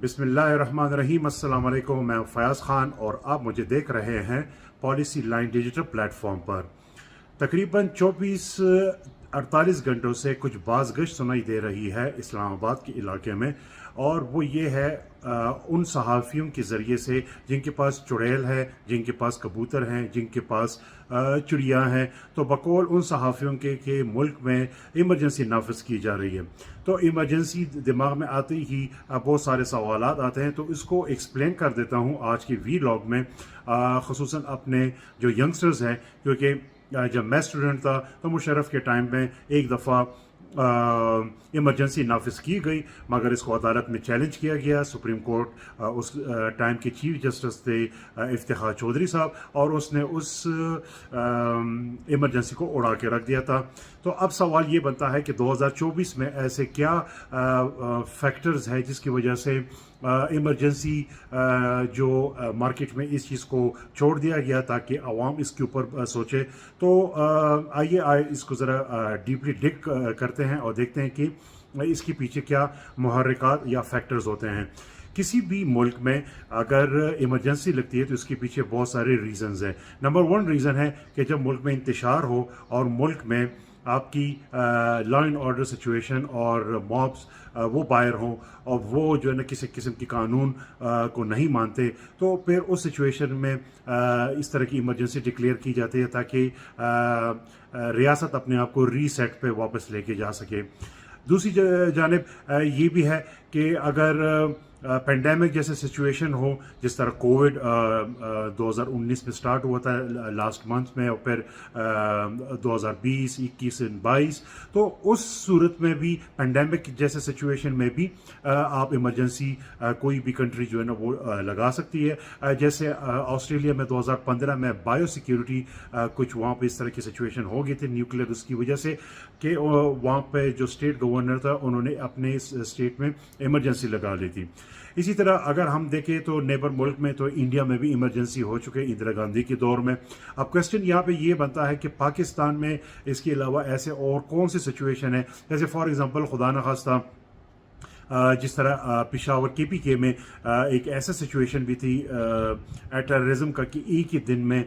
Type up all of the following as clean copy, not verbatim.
बिस्मिल्लाहिर्रहमानिर्रहीम। अस्सलाम वालेकुम। मैं फयाज़ ख़ान और आप मुझे देख रहे हैं पॉलिसी लाइन डिजिटल प्लेटफॉर्म पर। तकरीबन 24-48 घंटों से कुछ बाज़गश्त सुनाई दे रही है इस्लामाबाद के इलाके में, और वो ये है उन सहाफ़ियों के ज़रिए से जिनके पास चुड़ैल है, जिनके पास कबूतर हैं, जिनके पास चिड़िया हैं। तो बकौल उन सहाफ़ियों के मुल्क में इमरजेंसी नाफिज की जा रही है। तो इमरजेंसी दिमाग में आते ही बहुत सारे सवालात आते हैं, तो इसको एक्सप्लेन कर देता हूँ आज की वीलॉग में, ख़ुसूसन अपने जो यंगस्टर्स हैं। क्योंकि जब मैं स्टूडेंट था तो मुशर्रफ के टाइम में एक दफ़ा इमरजेंसी नाफिज की गई, मगर इसको अदालत में चैलेंज किया गया। सुप्रीम कोर्ट उस टाइम के चीफ जस्टिस थे इफ्तिखार चौधरी साहब, और उसने उस इमरजेंसी को उड़ा के रख दिया था। तो अब सवाल ये बनता है कि 2024 में ऐसे क्या फैक्टर्स हैं जिसकी वजह से इमरजेंसी जो मार्केट में इस चीज़ को छोड़ दिया गया ताकि आवाम इसके ऊपर सोचे। तो आइए इसको ज़रा डीपली डिग करते हैं और देखते हैं कि इसके पीछे क्या मुहर्रिकात या फैक्टर्स होते हैं। किसी भी मुल्क में अगर इमरजेंसी लगती है तो इसके पीछे बहुत सारे रीज़न्स हैं। नंबर 1 रीज़न है कि जब मुल्क में इंतशार हो और मुल्क में आपकी लॉ एंड ऑर्डर सिचुएशन और मॉब्स वो बाहर हों और वो जो है ना किसी किस्म की कानून को नहीं मानते, तो फिर उस सिचुएशन में इस तरह की इमरजेंसी डिक्लेयर की जाती है ताकि रियासत अपने आप को रीसेट पे वापस लेके जा सके। दूसरी जानिब ये भी है कि अगर पेंडेमिक जैसे सिचुएशन हो, जिस तरह कोविड 2019 में स्टार्ट हुआ था लास्ट मंथ में, और फिर 2020, 21 और 22, तो उस सूरत में भी पेंडेमिक जैसे सिचुएशन में भी आप इमरजेंसी कोई भी कंट्री जो है ना वो लगा सकती है। जैसे ऑस्ट्रेलिया में 2015 में बायो सिक्योरिटी कुछ वहाँ पे इस तरह की सिचुएशन हो गई थी न्यूक्लियर उसकी वजह से, कि वहाँ पे जो स्टेट गवर्नर था उन्होंने अपने स्टेट में इमरजेंसी लगा ली थी। इसी तरह अगर हम देखें तो नेबर मुल्क में तो इंडिया में भी इमरजेंसी हो चुके इंदिरा गांधी के दौर में। अब क्वेश्चन यहाँ पे ये बनता है कि पाकिस्तान में इसके अलावा ऐसे और कौन सी सिचुएशन है, जैसे फॉर एग्जांपल खुदा न खास्ता जिस तरह पिशावर KPK में एक ऐसा सिचुएशन भी थी टेररिज्म का कि एक ही दिन में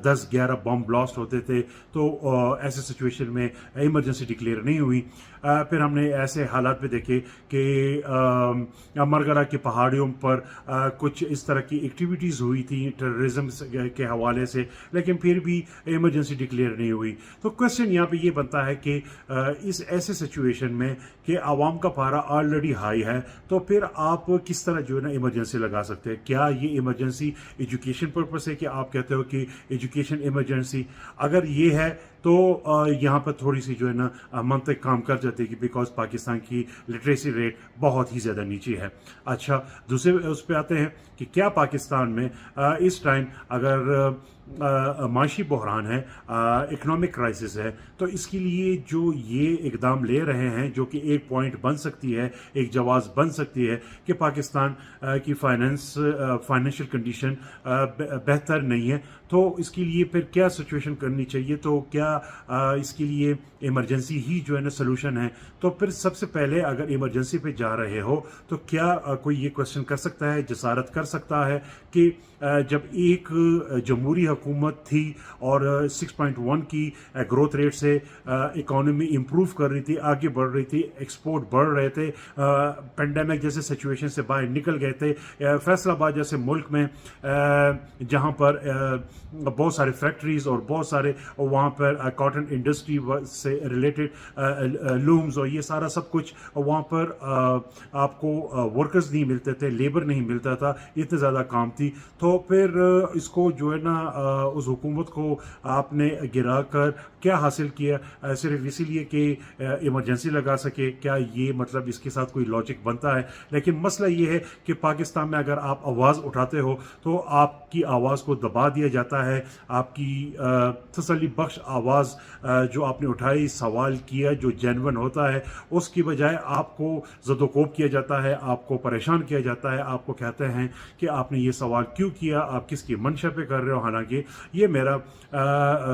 10-11 बम ब्लास्ट होते थे। तो ऐसे सिचुएशन में इमरजेंसी डिक्लेयर नहीं हुई। फिर हमने ऐसे हालात में देखे कि मरगरा की पहाड़ियों पर कुछ इस तरह की एक्टिविटीज़ हुई थी टेररिज्म के हवाले से, लेकिन फिर भी इमरजेंसी डिक्लेयर नहीं हुई। तो क्वेश्चन यहाँ पे ये बनता है कि इस ऐसे सिचुएशन में कि आवाम का पारा ऑलरेडी हाई है, तो फिर आप किस तरह जो है ना इमरजेंसी लगा सकते हैं। क्या ये इमरजेंसी एजुकेशन पर्पस है कि आप कहते हो कि एजुकेशन इमरजेंसी? अगर ये है तो यहाँ पर थोड़ी सी जो है ना मंतक काम कर जाती है कि बिकॉज पाकिस्तान की लिटरेसी रेट बहुत ही ज़्यादा नीचे है। अच्छा, दूसरे उस पर आते हैं कि क्या पाकिस्तान में इस टाइम अगर माशी बहरान है, इकोनॉमिक क्राइसिस है, तो इसके लिए जो ये इकदाम ले रहे हैं जो कि एक पॉइंट बन सकती है, एक जवाज़ बन सकती है कि पाकिस्तान की फाइनेंशियल कंडीशन बेहतर नहीं है, तो इसके लिए फिर क्या सिचुएशन करनी चाहिए? तो क्या इसके लिए इमरजेंसी ही जो है ना सोल्यूशन है? तो फिर सबसे पहले अगर इमरजेंसी पे जा रहे हो तो क्या कोई ये क्वेश्चन कर सकता है, जसारत कर सकता है कि जब एक जमहूरी हुकूमत थी और 6.1 की ग्रोथ रेट से इकोनॉमी इम्प्रूव कर रही थी, आगे बढ़ रही थी, एक्सपोर्ट बढ़ रहे थे, पेंडेमिक जैसे सिचुएशन से बाहर निकल गए थे, फैसलाबाद जैसे मुल्क में जहाँ पर बहुत सारे फैक्ट्रीज़ और बहुत सारे वहाँ पर कॉटन इंडस्ट्री से रिलेटेड लूम्स और ये सारा सब कुछ वहाँ पर आपको वर्कर्स नहीं मिलते थे, लेबर नहीं मिलता था, इतनी ज़्यादा काम थी। तो फिर इसको जो है ना उस हुकूमत को आपने गिरा कर क्या हासिल किया? सिर्फ इसीलिए कि इमरजेंसी लगा सके? क्या ये मतलब इसके साथ कोई लॉजिक बनता है? लेकिन मसला ये है कि पाकिस्तान में अगर आप आवाज़ उठाते हो तो आपकी आवाज़ को दबा दिया जाता है, आपकी तसल्ली बख्श आवाज़ آواज़ جو आपने उठाई, सवाल किया जो जेन्युइन होता है, उसकी बजाय आपको ज़दोकोब किया जाता है, आपको परेशान किया जाता है, आपको कहते हैं कि आपने ये सवाल क्यों किया, आप किसकी मंशा पे कर रहे हो। हालांकि ये मेरा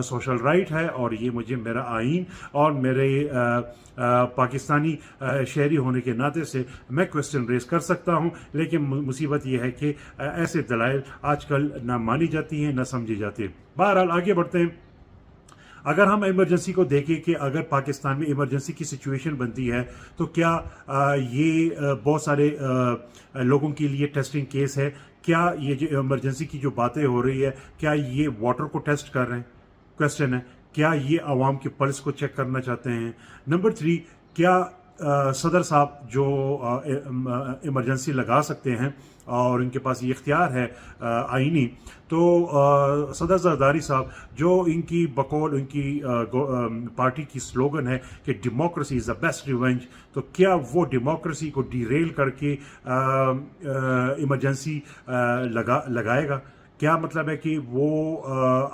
सोशल राइट है और ये मुझे मेरा आइन और मेरे पाकिस्तानी शहरी होने के नाते से मैं क्वेश्चन रेस कर सकता हूँ। लेकिन मुसीबत ये है कि ऐसे दलाइल आजकल ना मानी जाती हैं ना समझी जाती है। बहरहाल आगे बढ़ते हैं। अगर हम इमरजेंसी को देखें कि अगर पाकिस्तान में इमरजेंसी की सिचुएशन बनती है तो क्या ये बहुत सारे लोगों के लिए टेस्टिंग केस है? क्या ये जो इमरजेंसी की जो बातें हो रही है, क्या ये वाटर को टेस्ट कर रहे हैं? क्वेश्चन है, क्या ये आवाम के पल्स को चेक करना चाहते हैं? नंबर 3, क्या सदर साहब जो इमरजेंसी लगा सकते हैं और इनके पास ये इख्तियार है आइनी, तो सदर जरदारी साहब जो इनकी बकौल इनकी पार्टी की स्लोगन है कि democracy is the best revenge, तो क्या वो डेमोक्रेसी को डिरेल करके इमरजेंसी लगाएगा? क्या मतलब है कि वो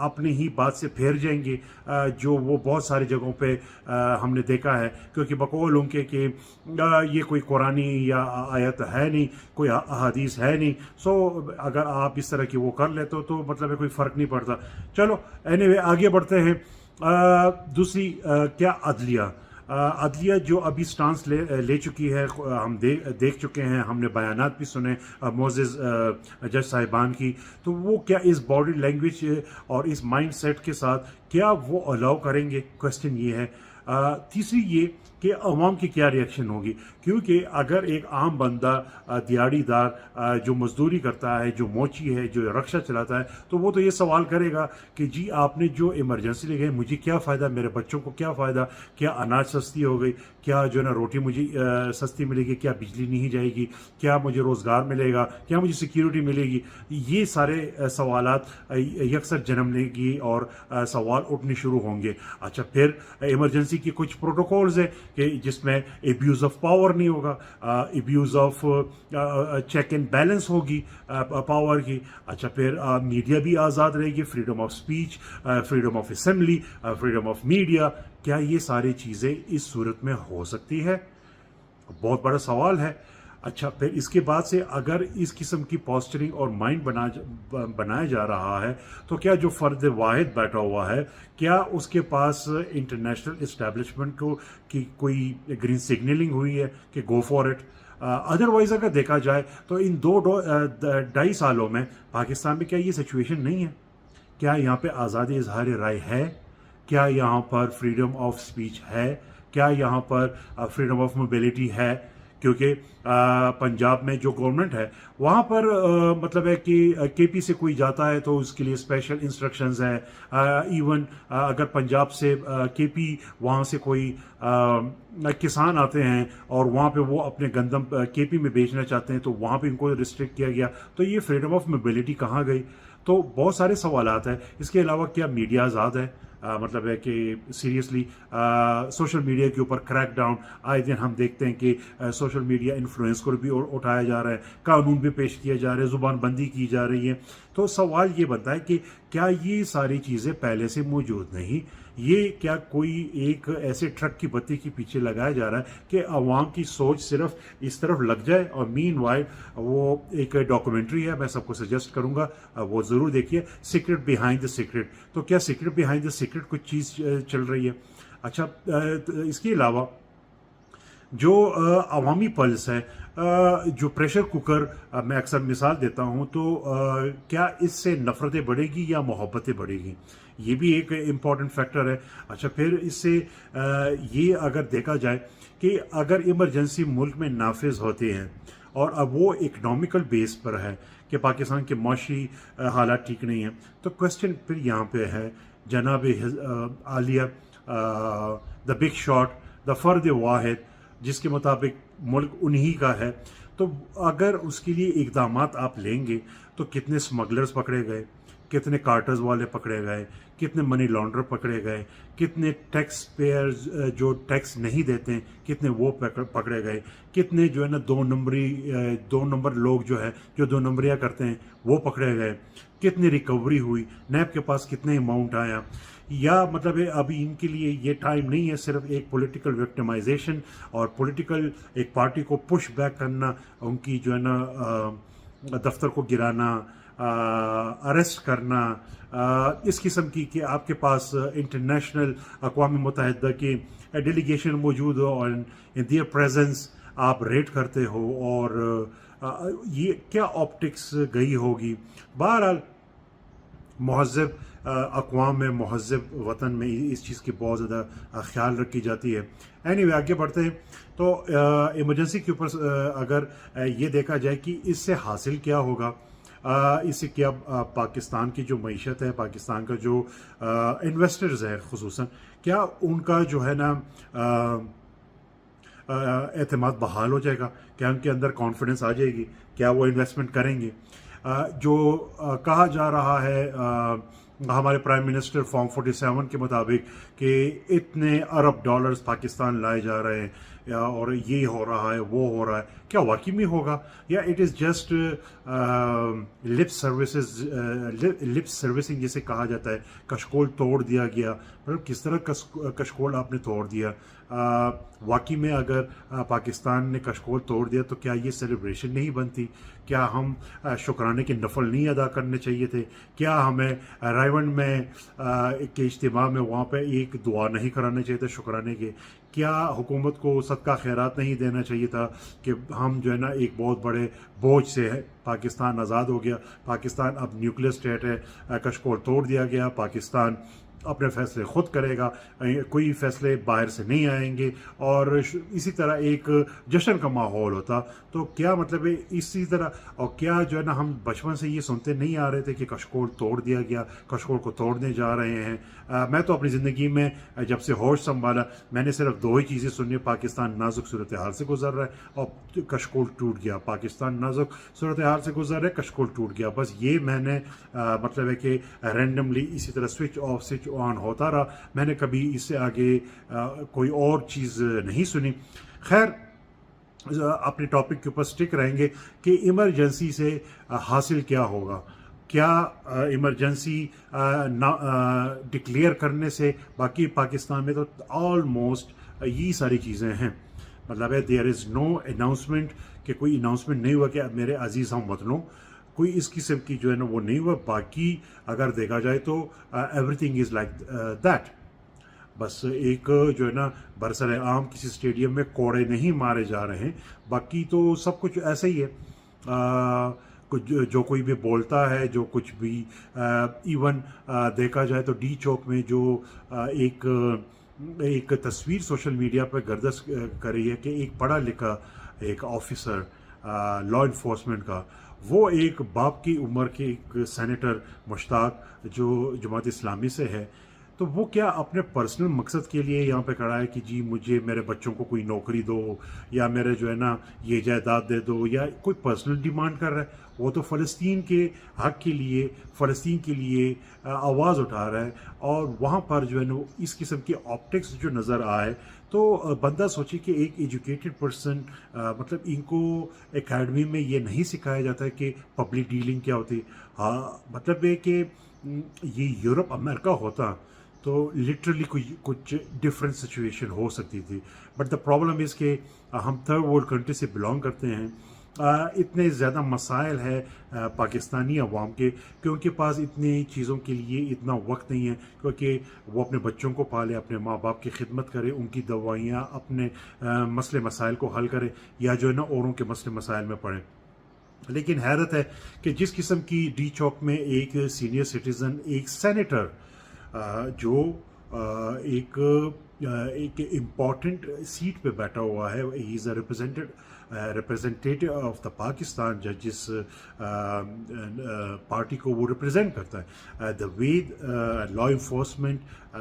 अपनी ही बात से फेर जाएंगे जो वो बहुत सारी जगहों पे हमने देखा है, क्योंकि बकौल उनके कि ये कोई कुरानी या आयत है नहीं, कोई अहादीस है नहीं, सो अगर आप इस तरह की वो कर लेते हो तो मतलब है कोई फ़र्क नहीं पड़ता। चलो एनीवे आगे बढ़ते हैं। दूसरी क्या अदलिया जो अभी स्टांस ले चुकी है, हम देख चुके हैं, हमने बयानात भी सुने मोज़ेज़ जज साहिबान की, तो वो क्या इस बॉडी लैंग्वेज और इस माइंड सेट के साथ क्या वो अलाउ करेंगे? क्वेश्चन ये है। तीसरी ये कि अवाम की क्या रिएक्शन होगी, क्योंकि अगर एक आम बंदा दिहाड़ीदार जो मजदूरी करता है, जो मोची है, जो रक्षा चलाता है, तो वो तो ये सवाल करेगा कि जी आपने जो इमरजेंसी ले गए, मुझे क्या फ़ायदा, मेरे बच्चों को क्या फ़ायदा, क्या अनाज सस्ती हो गई, क्या जो है ना रोटी मुझे सस्ती मिलेगी, क्या बिजली नहीं जाएगी, क्या मुझे रोज़गार मिलेगा, क्या मुझे सिक्योरिटी मिलेगी? ये सारे सवालात यकसर जन्म लेगी और सवाल उठने शुरू होंगे। अच्छा, फिर इमरजेंसी की कुछ प्रोटोकॉल्स है कि जिसमें एब्यूज़ ऑफ पावर नहीं होगा, abuse of check and balance होगी पावर की। अच्छा, फिर मीडिया भी आज़ाद रहेगी, freedom of speech, freedom of assembly, freedom of media. क्या ये सारी चीज़ें इस सूरत में हो सकती है? बहुत बड़ा सवाल है। अच्छा, फिर इसके बाद से अगर इस किस्म की पोस्चरिंग और माइंड बनाया जा रहा है, तो क्या जो फ़र्द वाहिद बैठा हुआ है, क्या उसके पास इंटरनेशनल इस्टेब्लिशमेंट को की कोई ग्रीन सिग्नलिंग हुई है कि गो फॉर इट? अदरवाइज़ अगर देखा जाए तो इन 2-2.5 सालों में पाकिस्तान में क्या ये सिचुएशन नहीं है? क्या यहाँ पे आज़ादी इजहार राय है? क्या यहाँ पर फ्रीडम ऑफ स्पीच है? क्या यहाँ पर फ्रीडम ऑफ मोबिलिटी है? क्योंकि पंजाब में जो गवर्नमेंट है वहाँ पर मतलब है कि केपी से कोई जाता है तो उसके लिए स्पेशल इंस्ट्रक्शंस हैं। इवन अगर पंजाब से केपी वहाँ से कोई किसान आते हैं और वहाँ पे वो अपने गंदम केपी में बेचना चाहते हैं तो वहाँ पे इनको रिस्ट्रिक्ट किया गया, तो ये फ्रीडम ऑफ मोबिलिटी कहाँ गई? तो बहुत सारे सवालात हैं। इसके अलावा क्या मीडिया आज़ाद है? मतलब है कि सीरियसली सोशल मीडिया के ऊपर क्रैक डाउन आए दिन हम देखते हैं कि सोशल मीडिया इन्फ्लुएंस को भी उठाया जा रहा है, कानून भी पेश किए जा रहे हैं, ज़ुबान बंदी की जा रही है। तो सवाल ये बनता है कि क्या ये सारी चीज़ें पहले से मौजूद नहीं? ये क्या कोई एक ऐसे ट्रक की बत्ती के पीछे लगाया जा रहा है कि अवाम की सोच सिर्फ इस तरफ लग जाए? और मीनवाइल वो एक डॉक्यूमेंट्री है, मैं सबको सजेस्ट करूंगा वो ज़रूर देखिए, सीक्रेट बिहाइंड द सीक्रेट। तो क्या सीक्रेट बिहाइंड द सीक्रेट कुछ चीज़ चल रही है? अच्छा, इसके अलावा जो अवामी पल्स है, जो प्रेशर कुकर मैं अक्सर मिसाल देता हूँ, तो क्या इससे नफ़रतें बढ़ेगी या मोहब्बतें बढ़ेगी? ये भी एक इम्पॉर्टेंट फैक्टर है। अच्छा, फिर इससे ये अगर देखा जाए कि अगर इमरजेंसी मुल्क में नाफिज होते हैं और अब वो इकनॉमिकल बेस पर है कि पाकिस्तान के माशी हालात ठीक नहीं हैं, तो क्वेश्चन फिर यहाँ पे है जनाब आलिया, द बिग शॉट, द फर्द वाहिद, जिसके मुताबिक मुल्क उन्हीं का है, तो अगर उसके लिए इकदाम आप लेंगे तो कितने स्मगलर्स पकड़े गए, कितने कार्टर्स वाले पकड़े गए, कितने मनी लॉन्डर पकड़े गए, कितने टैक्स पेयर्स जो टैक्स नहीं देते हैं कितने वो पकड़े गए, कितने जो है ना दो नंबर लोग जो है जो 2 नंबरियाँ करते हैं वो पकड़े गए, कितनी रिकवरी हुई, नैब के पास कितने अमाउंट आया। یا مطلب ہے ابھی ان کے لیے یہ ٹائم نہیں ہے صرف ایک پولیٹیکل وکٹمائزیشن اور پولیٹیکل ایک پارٹی کو پش بیک کرنا، ان کی جو ہے نا دفتر کو گرانا، اریسٹ کرنا، اس قسم کی کہ آپ کے پاس انٹرنیشنل اقوام متحدہ کے ڈیلیگیشن موجود ہو اور ان دیئر پریزنس آپ ریٹ کرتے ہو، اور یہ کیا آپٹکس گئی ہوگی. بہرحال مہذب اقوام میں، مہذب وطن میں اس چیز کی بہت زیادہ خیال رکھی جاتی ہے. اینی آگے بڑھتے ہیں. تو ایمرجنسی کے اوپر اگر یہ دیکھا جائے کہ اس سے حاصل کیا ہوگا، اس سے کیا پاکستان کی جو معیشت ہے، پاکستان کا جو انویسٹرز ہے خصوصاً، کیا ان کا جو ہے نا اعتماد بحال ہو جائے گا، کیا ان کے اندر کانفیڈنس آ جائے گی، کیا وہ انویسٹمنٹ کریں گے. جو کہا جا رہا ہے ہمارے پرائم منسٹر فارم 47 کے مطابق کہ اتنے ارب ڈالرز پاکستان لائے جا رہے ہیں اور یہ ہو رہا ہے، وہ ہو رہا ہے، کیا واقعی میں ہوگا یا it is just lip servicing جسے کہا جاتا ہے، کشکول توڑ دیا گیا. مطلب کس طرح کشکول آپ نے توڑ دیا؟ واقعی میں اگر پاکستان نے کشکول توڑ دیا تو کیا یہ سیلیبریشن نہیں بنتی؟ کیا ہم شکرانے کے نفل نہیں ادا کرنے چاہیے تھے؟ کیا ہمیں رائیونڈ میں کے اجتماع میں وہاں پہ ایک دعا نہیں کرانے چاہیے تھے شکرانے کے؟ کیا حکومت کو صدقہ خیرات نہیں دینا چاہیے تھا کہ ہم جو ہے نا ایک بہت بڑے بوجھ سے ہے، پاکستان آزاد ہو گیا، پاکستان اب نیوکلیر اسٹیٹ ہے، کشکول توڑ دیا گیا، پاکستان اپنے فیصلے خود کرے گا، کوئی فیصلے باہر سے نہیں آئیں گے، اور اسی طرح ایک جشن کا ماحول ہوتا. تو کیا مطلب ہے اسی طرح، اور کیا جو ہے نا ہم بچپن سے یہ سنتے نہیں آ رہے تھے کہ کشکول توڑ دیا گیا، کشکول کو توڑنے جا رہے ہیں. میں تو اپنی زندگی میں جب سے ہوش سنبھالا میں نے صرف دو ہی چیزیں سنی: پاکستان نازک صورتحال سے گزر رہا ہے اور کشکول ٹوٹ گیا. پاکستان نازک صورتحال سے گزر رہا ہے، کشکول ٹوٹ گیا. بس یہ میں نے مطلب ہے کہ رینڈملی اسی طرح سوئچ آف سوئچ آن ہوتا رہا. میں نے کبھی اس سے آگے کوئی اور چیز نہیں سنی. خیر، اپنے ٹاپک کے اوپر سٹک رہیں گے کہ ایمرجنسی سے حاصل کیا ہوگا. کیا ایمرجنسی ڈکلیئر کرنے سے، باقی پاکستان میں تو آلموسٹ یہ ساری چیزیں ہیں، مطلب ہے دیر از نو اناؤنسمنٹ، کہ کوئی اناؤنسمنٹ نہیں ہوا کہ میرے عزیز ہم وطنوں، کوئی اس قسم کی جو ہے نا وہ نہیں ہوا. باقی اگر دیکھا جائے تو every thing is like that. بس ایک جو ہے نا برسر عام کسی اسٹیڈیم میں کوڑے نہیں مارے جا رہے ہیں، باقی تو سب کچھ ایسا ہی ہے. جو کوئی بھی بولتا ہے، جو کچھ بھی ایون دیکھا جائے تو ڈی چوک میں جو ایک تصویر سوشل میڈیا پہ گردش کر رہی ہے کہ ایک پڑھا لکھا ایک آفیسر لا انفورسمنٹ کا، وہ ایک باپ کی عمر کے ایک سینیٹر مشتاق جو جماعت اسلامی سے ہے، تو وہ کیا اپنے پرسنل مقصد کے لیے یہاں پہ کھڑا ہے کہ جی مجھے میرے بچوں کو کوئی نوکری دو، یا میرے جو ہے نا یہ جائیداد دے دو، یا کوئی پرسنل ڈیمانڈ کر رہا ہے؟ وہ تو فلسطین کے حق کے لیے، فلسطین کے لیے آواز اٹھا رہا ہے. اور وہاں پر جو ہے نا اس قسم کی آپٹکس جو نظر آئے تو بندہ سوچے کہ ایک ایجوکیٹڈ پرسن، مطلب ان کو اکیڈمی میں یہ نہیں سکھایا جاتا ہے کہ پبلک ڈیلنگ کیا ہوتی ہے. ہاں، مطلب ہے کہ یہ یورپ امریکہ ہوتا تو لٹرلی کچھ ڈفرینٹ سچویشن ہو سکتی تھی. بٹ دا پرابلم از کہ ہم تھرڈ ورلڈ کنٹری سے بلانگ کرتے ہیں. اتنے زیادہ مسائل ہے پاکستانی عوام کے کہ ان کے پاس اتنی چیزوں کے لیے اتنا وقت نہیں ہے کیونکہ وہ اپنے بچوں کو پالے، اپنے ماں باپ کی خدمت کرے، ان کی دوائیاں، اپنے مسئلے مسائل کو حل کرے، یا جو ہے نا اوروں کے مسئلے مسائل میں پڑیں. لیکن حیرت ہے کہ جس قسم کی ڈی چوک میں ایک سینئر سٹیزن، ایک سینیٹر جو ایک امپورٹنٹ سیٹ پہ بیٹھا ہوا ہے، ہی از اے ریپرزینٹیٹیو آف دا پاکستان، جس پارٹی کو وہ ریپرزینٹ کرتا ہے، the way law enforcement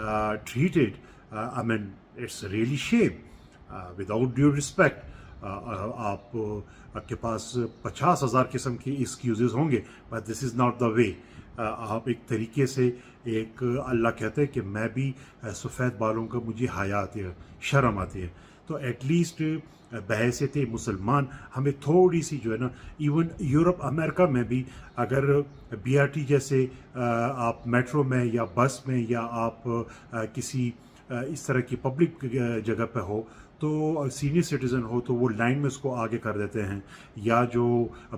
treated, I mean it's really shame, without due respect. آپ کے پاس 50,000 قسم کی ایکسکیوزز ہوں گے، but this is not the وے. آپ ایک طریقے سے، ایک اللہ کہتے ہیں کہ میں بھی سفید بالوں کا مجھے حیا آتی ہے، شرم آتی ہے. تو ایٹ لیسٹ بحیثیت مسلمان ہمیں تھوڑی سی جو ہے نا، ایون یورپ امریکہ میں بھی اگر BRT جیسے آپ میٹرو میں یا بس میں یا آپ کسی اس طرح کی پبلک جگہ پہ ہو تو سینئر سٹیزن ہو تو وہ لائن میں اس کو آگے کر دیتے ہیں، یا جو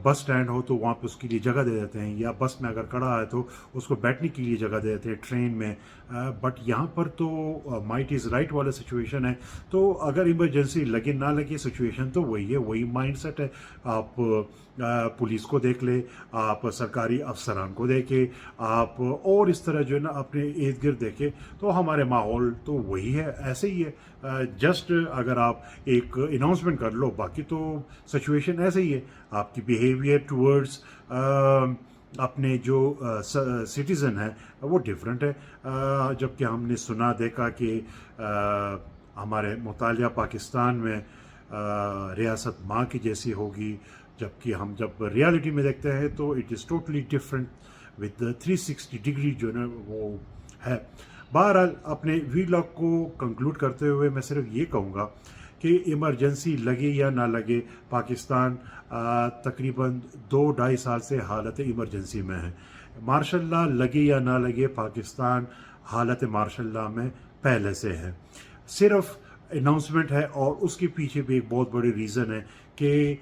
بس سٹینڈ ہو تو وہاں پہ اس کے لیے جگہ دے دیتے ہیں، یا بس میں اگر کھڑا ہے تو اس کو بیٹھنے کے لیے جگہ دے دیتے ہیں ٹرین میں. بٹ یہاں پر تو مائٹ از رائٹ والا سچویشن ہے. تو اگر ایمرجنسی لگے نہ لگے سچویشن تو وہی ہے، وہی مائنڈ سیٹ ہے. آپ پولیس کو دیکھ لے، آپ سرکاری افسران کو دیکھے، آپ اور اس طرح جو ہے نا اپنے ارد گرد دیکھے تو ہمارے ماحول تو وہی ہے، ایسے ہی ہے. جسٹ اگر آپ ایک اناؤنسمنٹ کر لو، باقی تو سچویشن ایسے ہی ہے. آپ کی بیہیویئر ٹورڈز اپنے جو سٹیزن ہیں وہ ڈفرینٹ ہے. جبکہ ہم نے سنا دیکھا کہ ہمارے مطالعہ پاکستان میں ریاست ماں کی جیسی ہوگی، جبکہ ہم جب ریالٹی میں دیکھتے ہیں تو it is totally different with 360 degree جو ہے نا وہ ہے. بہرحال اپنے ویلاگ کو کنکلوڈ کرتے ہوئے میں صرف یہ کہوں گا کہ ایمرجنسی لگے یا نہ لگے، پاکستان تقریباً 2-2.5 سال سے حالت ایمرجنسی میں ہے. ماشاء اللہ لگے یا نہ لگے پاکستان حالت ماشاء اللہ میں پہلے سے ہے. صرف اناؤنسمنٹ ہے اور اس کے پیچھے بھی ایک بہت بڑی ریزن ہے کہ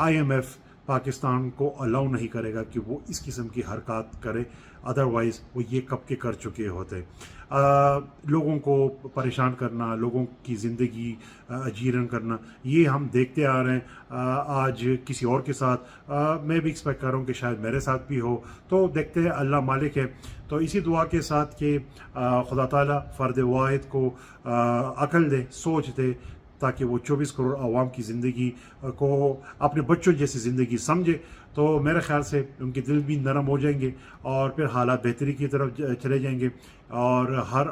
IMF پاکستان کو الاؤ نہیں کرے گا کہ وہ اس قسم کی حرکات کرے، ادروائز وہ یہ کب کے کر چکے ہوتے. لوگوں کو پریشان کرنا، لوگوں کی زندگی اجیرن کرنا، یہ ہم دیکھتے آ رہے ہیں. آج کسی اور کے ساتھ میں بھی ایکسپیکٹ کر رہا ہوں کہ شاید میرے ساتھ بھی ہو، تو دیکھتے ہیں، اللہ مالک ہے. تو اسی دعا کے ساتھ کہ خدا تعالیٰ فرد واحد کو عقل دے، سوچ دے، تاکہ وہ 24 کروڑ عوام کی زندگی کو اپنے بچوں جیسی زندگی سمجھے. تو میرے خیال سے ان کے دل بھی نرم ہو جائیں گے اور پھر حالات بہتری کی طرف چلے جائیں گے. اور ہر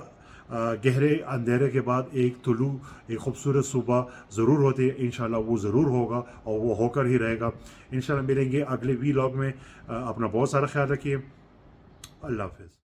گہرے اندھیرے کے بعد ایک طلوع، ایک خوبصورت صبح ضرور ہوتی ہے. انشاءاللہ وہ ضرور ہوگا اور وہ ہو کر ہی رہے گا. انشاءاللہ ملیں گے اگلے ویلاگ میں. اپنا بہت سارا خیال رکھیے. اللہ حافظ.